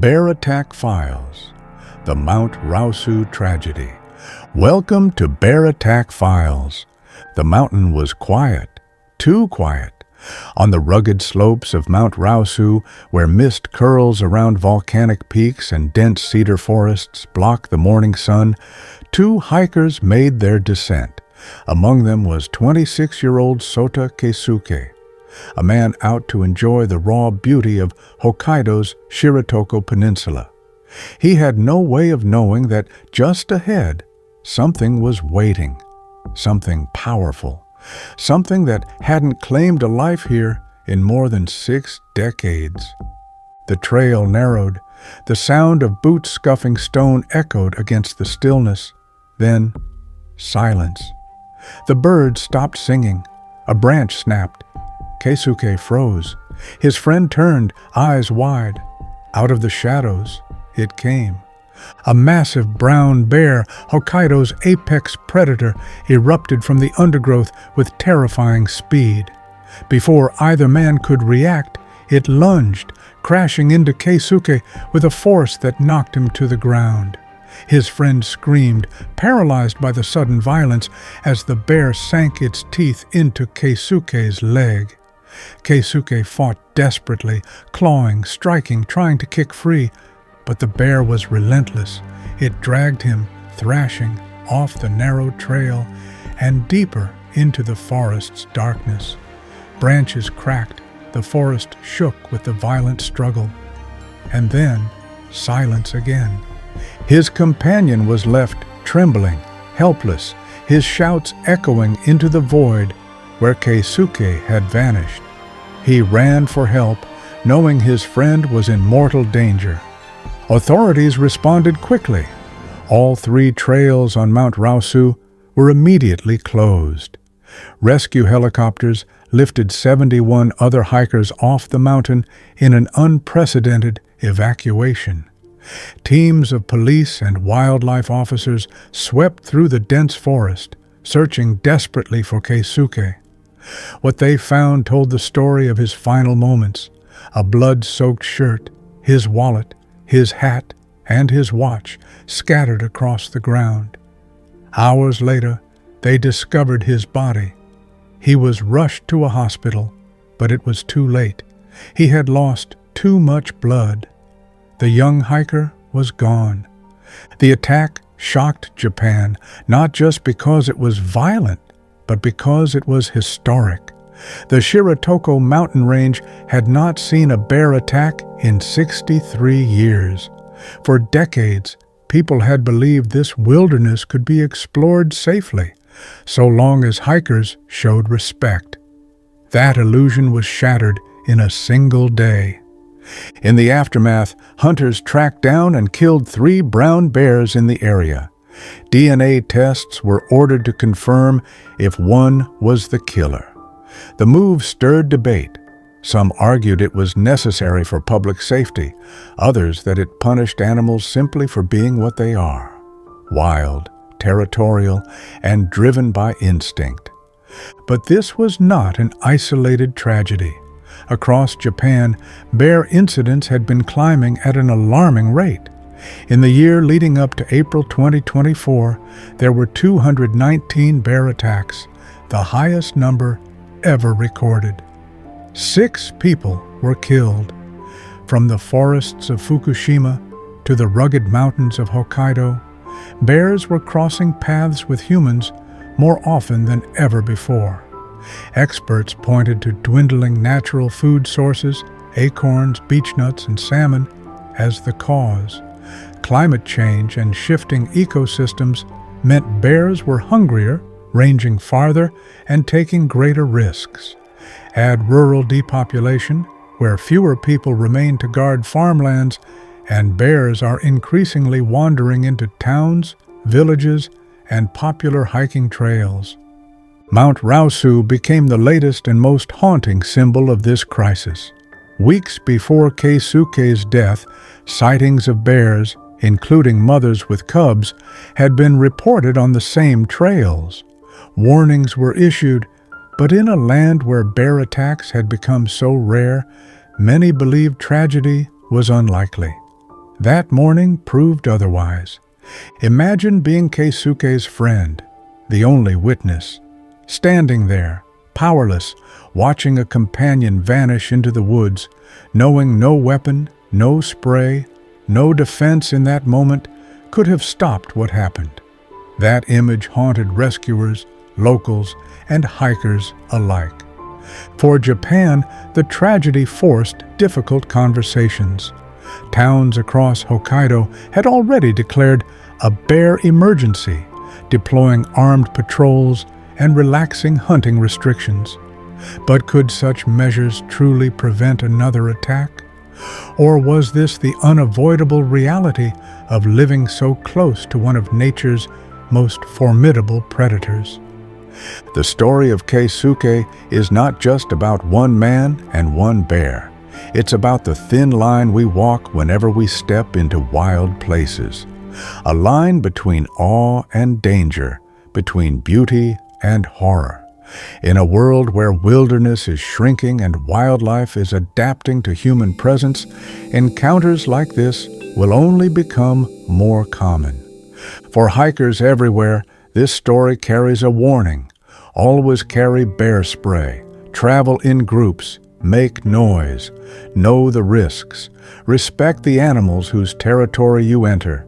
Bear Attack Files, the Mount Rausu tragedy. Welcome to Bear Attack Files. The mountain was quiet, too quiet. On the rugged slopes of Mount Rausu, where mist curls around volcanic peaks and dense cedar forests block the morning sun, two hikers made their descent. Among them was 26-year-old Sota Keisuke, a man out to enjoy the raw beauty of Hokkaido's Shiretoko Peninsula. He had no way of knowing that just ahead, something was waiting, something powerful, something that hadn't claimed a life here in more than 6 decades. The trail narrowed. The sound of boots scuffing stone echoed against the stillness. Then, silence. The birds stopped singing. A branch snapped. Keisuke froze. His friend turned, eyes wide. Out of the shadows, it came. A massive brown bear, Hokkaido's apex predator, erupted from the undergrowth with terrifying speed. Before either man could react, it lunged, crashing into Keisuke with a force that knocked him to the ground. His friend screamed, paralyzed by the sudden violence, as the bear sank its teeth into Keisuke's leg. Keisuke fought desperately, clawing, striking, trying to kick free, but the bear was relentless. It dragged him, thrashing, off the narrow trail and deeper into the forest's darkness. Branches cracked, the forest shook with the violent struggle. And then, silence again. His companion was left trembling, helpless, his shouts echoing into the void where Keisuke had vanished. He ran for help, knowing his friend was in mortal danger. Authorities responded quickly. All 3 trails on Mount Rausu were immediately closed. Rescue helicopters lifted 71 other hikers off the mountain in an unprecedented evacuation. Teams of police and wildlife officers swept through the dense forest, searching desperately for Keisuke. What they found told the story of his final moments: a blood-soaked shirt, his wallet, his hat, and his watch scattered across the ground. Hours later, they discovered his body. He was rushed to a hospital, but it was too late. He had lost too much blood. The young hiker was gone. The attack shocked Japan, not just because it was violent, but because it was historic. The Shiretoko mountain range had not seen a bear attack in 63 years. For decades, people had believed this wilderness could be explored safely, so long as hikers showed respect. That illusion was shattered in a single day. In the aftermath, hunters tracked down and killed 3 brown bears in the area. DNA tests were ordered to confirm if one was the killer. The move stirred debate. Some argued it was necessary for public safety, others that it punished animals simply for being what they are: wild, territorial, and driven by instinct. But this was not an isolated tragedy. Across Japan, bear incidents had been climbing at an alarming rate. In the year leading up to April 2024, there were 219 bear attacks, the highest number ever recorded. 6 people were killed. From the forests of Fukushima to the rugged mountains of Hokkaido, bears were crossing paths with humans more often than ever before. Experts pointed to dwindling natural food sources, acorns, beechnuts, and salmon, as the cause. Climate change and shifting ecosystems meant bears were hungrier, ranging farther, and taking greater risks. Add rural depopulation, where fewer people remain to guard farmlands, and bears are increasingly wandering into towns, villages, and popular hiking trails. Mount Rausu became the latest and most haunting symbol of this crisis. Weeks before Keisuke's death, sightings of bears, including mothers with cubs, had been reported on the same trails. Warnings were issued, but in a land where bear attacks had become so rare, many believed tragedy was unlikely. That morning proved otherwise. Imagine being Keisuke's friend, the only witness, standing there, powerless, watching a companion vanish into the woods, knowing no weapon, no spray, no defense in that moment could have stopped what happened. That image haunted rescuers, locals, and hikers alike. For Japan, the tragedy forced difficult conversations. Towns across Hokkaido had already declared a bear emergency, deploying armed patrols and relaxing hunting restrictions. But could such measures truly prevent another attack? Or was this the unavoidable reality of living so close to one of nature's most formidable predators? The story of Keisuke is not just about one man and one bear. It's about the thin line we walk whenever we step into wild places. A line between awe and danger, between beauty and horror. In a world where wilderness is shrinking and wildlife is adapting to human presence, encounters like this will only become more common. For hikers everywhere, this story carries a warning. Always carry bear spray, travel in groups, make noise, know the risks, respect the animals whose territory you enter,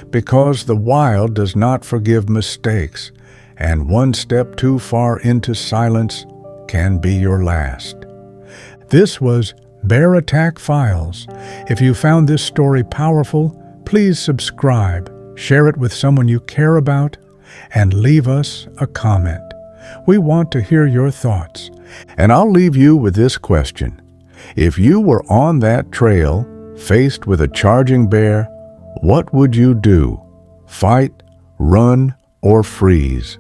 because the wild does not forgive mistakes, and one step too far into silence can be your last. This was Bear Attack Files. If you found this story powerful, please subscribe, share it with someone you care about, and leave us a comment. We want to hear your thoughts. And I'll leave you with this question. If you were on that trail, faced with a charging bear, what would you do? Fight, run, or freeze?